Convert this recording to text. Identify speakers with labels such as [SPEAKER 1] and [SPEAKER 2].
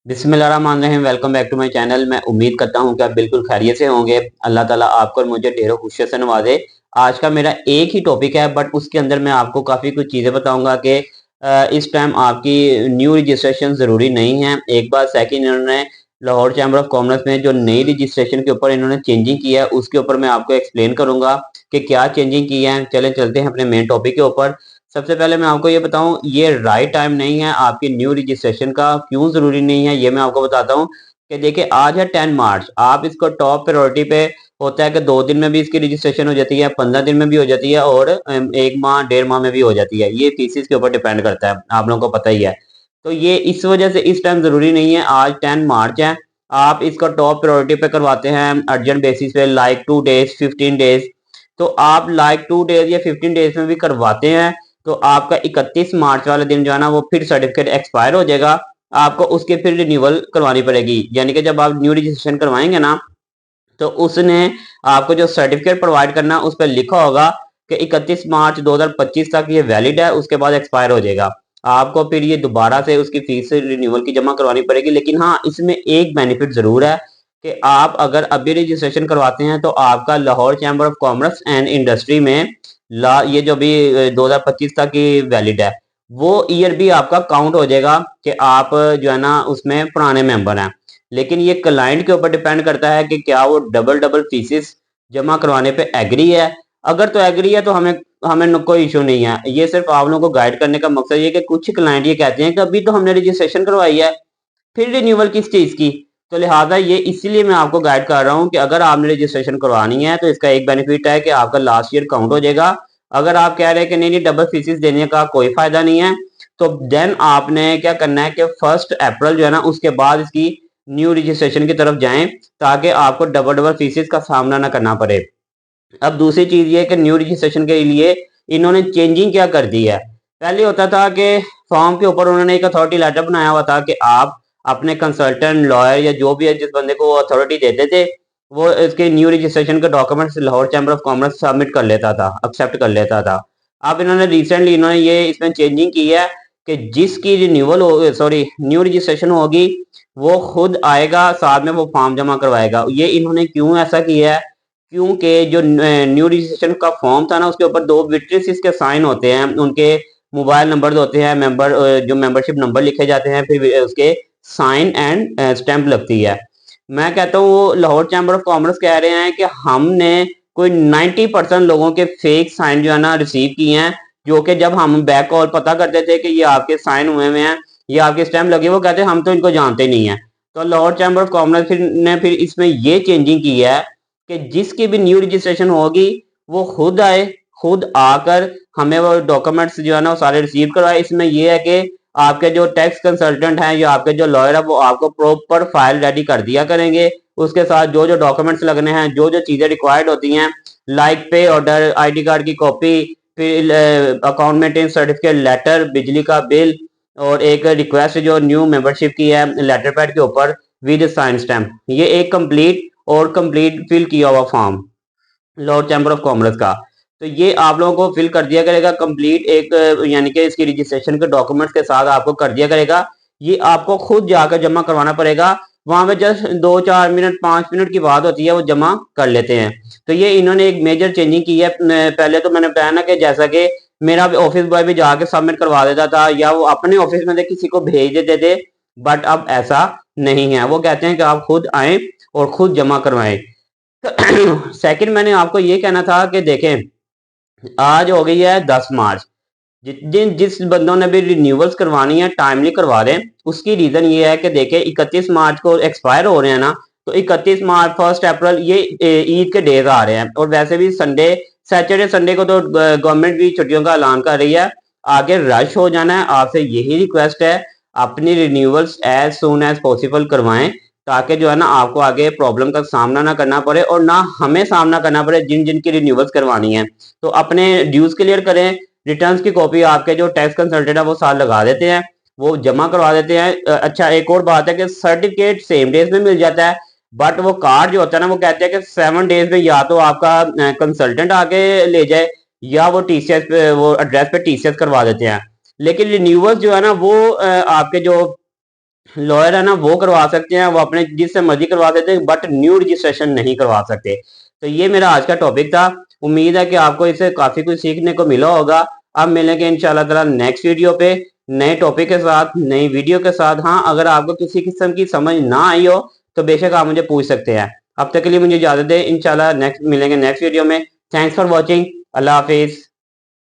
[SPEAKER 1] बिस्मिल्लाहिर्रहमानिर्रहीम। Welcome back to my channel. मैं उम्मीद करता हूं कि आप बिल्कुल खैरियत से होंगे। अल्लाह ताला आपको और मुझे ढेरों खुशियों से नवाजे। आज का मेरा एक ही टॉपिक है, बट उसके अंदर मैं आपको काफ़ी कुछ चीज़ें बताऊंगा कि इस टाइम आपकी न्यू रजिस्ट्रेशन ज़रूरी नहीं है। एक बात सेकंड, इन्होंने लाहौर चैम्बर ऑफ कॉमर्स में जो नई रजिस्ट्रेशन के ऊपर इन्होंने चेंजिंग की है उसके ऊपर मैं आपको एक्सप्लेन करूंगा कि क्या चेंजिंग की है। चलें चलते हैं अपने मेन टॉपिक के ऊपर। सबसे पहले मैं आपको ये बताऊं, ये राइट टाइम नहीं है आपकी न्यू रजिस्ट्रेशन का। क्यों जरूरी नहीं है ये मैं आपको बताता हूं कि देखिए, आज है 10 मार्च। आप इसको टॉप प्रायोरिटी पे होता है कि 2 दिन में भी इसकी रजिस्ट्रेशन हो जाती है, 15 दिन में भी हो जाती है और 1 माह 1.5 माह में भी हो जाती है। ये फीसिस के ऊपर डिपेंड करता है, आप लोगों को पता ही है। तो ये इस वजह से इस टाइम जरूरी नहीं है। आज 10 मार्च है, आप इसको टॉप प्रायोरिटी पे करवाते हैं अर्जेंट बेसिस पे, लाइक 2 डेज 15 डेज। तो आप लाइक 2 डेज या 15 डेज में भी करवाते हैं तो आपका 31 मार्च वाले दिन जो है ना वो फिर सर्टिफिकेट एक्सपायर हो जाएगा। आपको उसके फिर रिन्यूअल करवानी पड़ेगी। यानी कि जब आप न्यू रजिस्ट्रेशन करवाएंगे ना, तो उसने आपको जो सर्टिफिकेट प्रोवाइड करना उस पर लिखा होगा कि 31 मार्च 2025 तक ये वैलिड है, उसके बाद एक्सपायर हो जाएगा। आपको फिर ये दोबारा से उसकी फीस रिन्यूअल की जमा करवानी पड़ेगी। लेकिन हाँ, इसमें एक बेनिफिट जरूर है कि आप अगर अभी रजिस्ट्रेशन करवाते हैं तो आपका Lahore chamber of commerce and industry में ये जो भी 2025 तक की वैलिड है, वो ईयर भी आपका काउंट हो जाएगा कि आप जो है ना उसमें पुराने मेंबर हैं। लेकिन ये क्लाइंट के ऊपर डिपेंड करता है कि क्या वो डबल डबल फीसिस जमा करवाने पे एग्री है। अगर तो एग्री है तो हमें हमें कोई इशू नहीं है। ये सिर्फ आप लोगों को गाइड करने का मकसद ये कि कुछ क्लाइंट ये कहते हैं कि अभी तो हमने रजिस्ट्रेशन करवाई है, फिर रिन्यूअल किस चीज की। तो लिहाजा ये इसीलिए मैं आपको गाइड कर रहा हूँ कि अगर आपने रजिस्ट्रेशन करवानी है तो इसका एक बेनिफिट है कि आपका लास्ट ईयर काउंट हो जाएगा। अगर आप कह रहे हैं कि नहीं नहीं, डबल फीसिस देने का कोई फायदा नहीं है, तो देन आपने क्या करना है कि 1 अप्रैल जो है ना उसके बाद इसकी न्यू रजिस्ट्रेशन की तरफ जाएं, ताकि आपको डबल डबल फीसिस का सामना ना करना पड़े। अब दूसरी चीज ये कि न्यू रजिस्ट्रेशन के लिए इन्होंने चेंजिंग क्या कर दी है। पहले होता था कि फॉर्म के ऊपर उन्होंने एक अथॉरिटी लेटर बनाया हुआ था कि आप अपने कंसल्टेंट लॉयर या जो भी है जिस बंदे को अथॉरिटी देते थे, वो इसके न्यू रजिस्ट्रेशन के documents Lahore chamber of commerce submit कर लेता था, एक्सेप्ट कर लेता था। अब इन्होंने रिसेंटली इन्होंने ये इसमें चेंजिंग की है कि जिसकी रिन्यूअल हो, सॉरी, न्यू रजिस्ट्रेशन होगी, वो खुद आएगा, साथ में वो फॉर्म जमा करवाएगा। ये इन्होंने क्यों ऐसा किया है? क्योंकि जो न्यू रजिस्ट्रेशन का फॉर्म था ना उसके ऊपर 2 विटनेसेस के साइन होते हैं, उनके मोबाइल नंबर होते हैं, मेंबर जो मेंबरशिप नंबर लिखे जाते हैं, फिर उसके साइन एंड स्टैंप लगती है। मैं कहता हूँ वो लाहौर चैम्बर ऑफ कॉमर्स कह रहे हैं कि हमने कोई 90% लोगों के फेक साइन जो है ना रिसीव किए हैं, जो कि जब हम बैक कॉल पता करते थे कि ये आपके साइन हुए हुए हैं, ये आपके स्टैंप लगे, वो कहते हैं हम तो इनको जानते नहीं है। तो लाहौर चैम्बर ऑफ कॉमर्स ने फिर इसमें ये चेंजिंग की है कि जिसकी भी न्यू रजिस्ट्रेशन होगी वो खुद आए, खुद आकर हमें वो डॉक्यूमेंट्स जो है ना वो सारे रिसीव करवाए। इसमें ये है कि आपके जो टैक्स कंसल्टेंट हैं या आपके जो लॉयर है वो आपको प्रॉपर फाइल रेडी कर दिया करेंगे। उसके साथ जो जो डॉक्यूमेंट्स लगने हैं, जो जो चीजें रिक्वायर्ड होती हैं, लाइक पे ऑर्डर, आईडी कार्ड की कॉपी, फिर अकाउंट मेंटेन सर्टिफिकेट लेटर, बिजली का बिल, और एक रिक्वेस्ट जो न्यू मेंबरशिप की है लेटर पैड के ऊपर विद साइन स्टैम्प, ये एक कंप्लीट और कंप्लीट फिल किया हुआ form Lahore chamber of commerce का। तो ये आप लोगों को फिल कर दिया करेगा कंप्लीट एक, यानी कि इसकी रजिस्ट्रेशन के डॉक्यूमेंट्स के साथ आपको कर दिया करेगा। ये आपको खुद जाकर जमा करवाना पड़ेगा। वहां पे जस्ट 2-4 मिनट 5 मिनट की बात होती है, वो जमा कर लेते हैं। तो ये इन्होंने एक मेजर चेंजिंग की है। पहले तो मैंने बताया ना कि जैसा कि मेरा ऑफिस बॉय भी जाके सबमिट करवा देता था या वो अपने ऑफिस में से किसी को भेज देते थे, बट अब ऐसा नहीं है। वो कहते हैं कि आप खुद आए और खुद जमा करवाएं। सेकंड, मैंने आपको ये कहना था कि देखें, आज हो गई है 10 मार्च। जिस बंदों ने भी रिन्यूअल्स करवानी है टाइमली करवा दें। उसकी रीजन ये है कि देखें, 31 मार्च को एक्सपायर हो रहे हैं ना, तो 31 मार्च 1 अप्रैल ये ईद के डेज आ रहे हैं, और वैसे भी संडे, सैटरडे संडे को तो गवर्नमेंट भी छुट्टियों का ऐलान कर रही है। आगे रश हो जाना है। आपसे यही रिक्वेस्ट है, अपनी renewals as soon as possible करवाएं, ताकि जो है ना आपको आगे प्रॉब्लम का सामना ना करना पड़े और ना हमें सामना करना पड़े जिन जिन की रिन्यूअल्स करवानी है। तो अपने ड्यूज क्लियर करें। रिटर्न्स की कॉपी आपके जो टैक्स कंसल्टेंट है वो साथ लगा देते हैं, वो जमा करवा देते हैं। अच्छा, एक और बात है कि सर्टिफिकेट सेम डेज में मिल जाता है, बट वो कार्ड जो होता है ना वो कहते हैं कि 7 डेज में या तो आपका कंसल्टेंट आके ले जाए या वो टीसीएस पे, वो एड्रेस पे टीसीएस करवा देते हैं। लेकिन रिन्यूअल्स जो है ना वो आपके जो लॉयर है ना वो करवा सकते हैं, वो अपने जिससे मर्जी करवा देते हैं, बट न्यू रजिस्ट्रेशन नहीं करवा सकते। तो ये मेरा आज का टॉपिक था। उम्मीद है कि आपको इससे काफी कुछ सीखने को मिला होगा। अब मिलेंगे इंशाल्लाह ताला नेक्स्ट वीडियो पे नए टॉपिक के साथ, नई वीडियो के साथ। हाँ, अगर आपको किसी किस्म की समझ ना आई हो तो बेशक आप मुझे पूछ सकते हैं। अब तक के लिए मुझे इजाजत दें, इंशाल्लाह नेक्स्ट मिलेंगे नेक्स्ट वीडियो में। Thanks for watching. Allah Hafiz.